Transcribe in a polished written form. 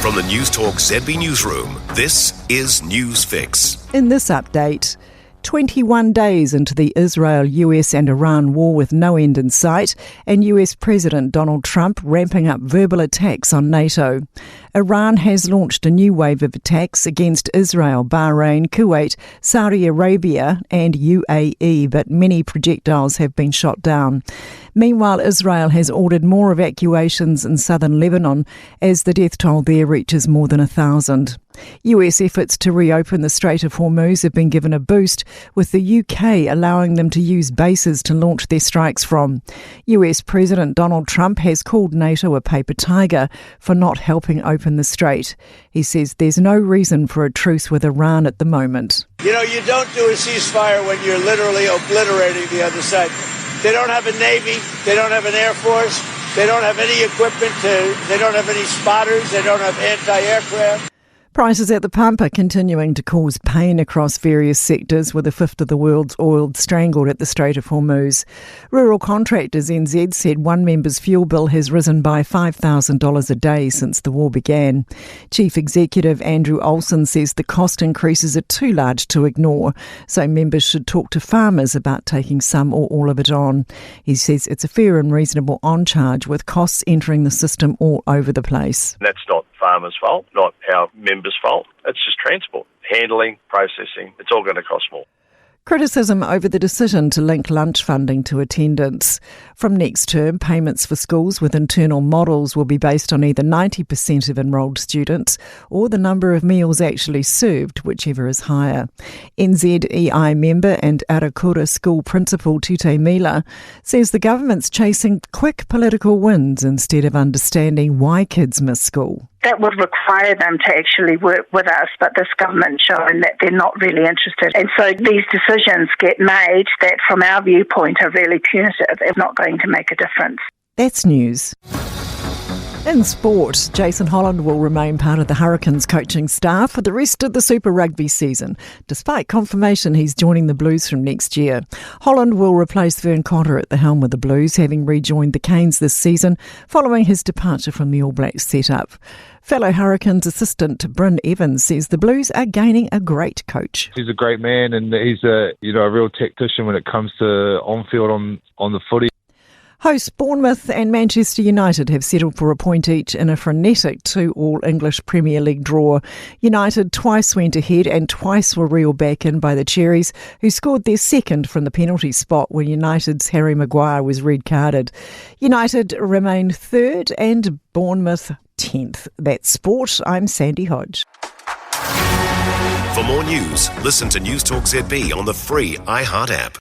From the Newstalk ZB newsroom, this is News Fix. In this update, 21 days into the Israel, US and Iran war with no end in sight, and US President Donald Trump ramping up verbal attacks on NATO. Iran has launched a new wave of attacks against Israel, Bahrain, Kuwait, Saudi Arabia and UAE, but many projectiles have been shot down. Meanwhile, Israel has ordered more evacuations in southern Lebanon as the death toll there reaches more than 1,000. US efforts to reopen the Strait of Hormuz have been given a boost, with the UK allowing them to use bases to launch their strikes from. US President Donald Trump has called NATO a paper tiger for not helping open the strait. He says there's no reason for a truce with Iran at the moment. You know, you don't do a ceasefire when you're literally obliterating the other side. They don't have a Navy, they don't have an Air Force, they don't have any equipment, they don't have any spotters, they don't have anti-aircraft. Prices at the pump are continuing to cause pain across various sectors, with a fifth of the world's oil strangled at the Strait of Hormuz. Rural Contractors NZ said one member's fuel bill has risen by $5,000 a day since the war began. Chief Executive Andrew Olsen says the cost increases are too large to ignore, so members should talk to farmers about taking some or all of it on. He says it's a fair and reasonable on-charge, with costs entering the system all over the place. That's not farmers' fault, not our members' fault. It's just transport, handling, processing. It's all going to cost more. Criticism over the decision to link lunch funding to attendance. From next term, payments for schools with internal models will be based on either 90% of enrolled students or the number of meals actually served, whichever is higher. NZEI member and Arakura school principal Tute Mila says the government's chasing quick political wins instead of understanding why kids miss school. That would require them to actually work with us, but this government's showing that they're not really interested. And so these decisions get made that, from our viewpoint, are really punitive. They're not going to make a difference. That's news. In sport, Jason Holland will remain part of the Hurricanes coaching staff for the rest of the Super Rugby season, despite confirmation he's joining the Blues from next year. Holland will replace Vern Cotter at the helm of the Blues, having rejoined the Canes this season following his departure from the All Blacks setup. Fellow Hurricanes assistant Bryn Evans says the Blues are gaining a great coach. He's a great man, and he's a real tactician when it comes to on-field on the footy. Hosts Bournemouth and Manchester United have settled for a point each in a frenetic 2-all English Premier League draw. United twice went ahead and twice were reeled back in by the Cherries, who scored their second from the penalty spot when United's Harry Maguire was red-carded. United remain third and Bournemouth 10th. That's sport. I'm Sandy Hodge. For more news, listen to Newstalk ZB on the free iHeart app.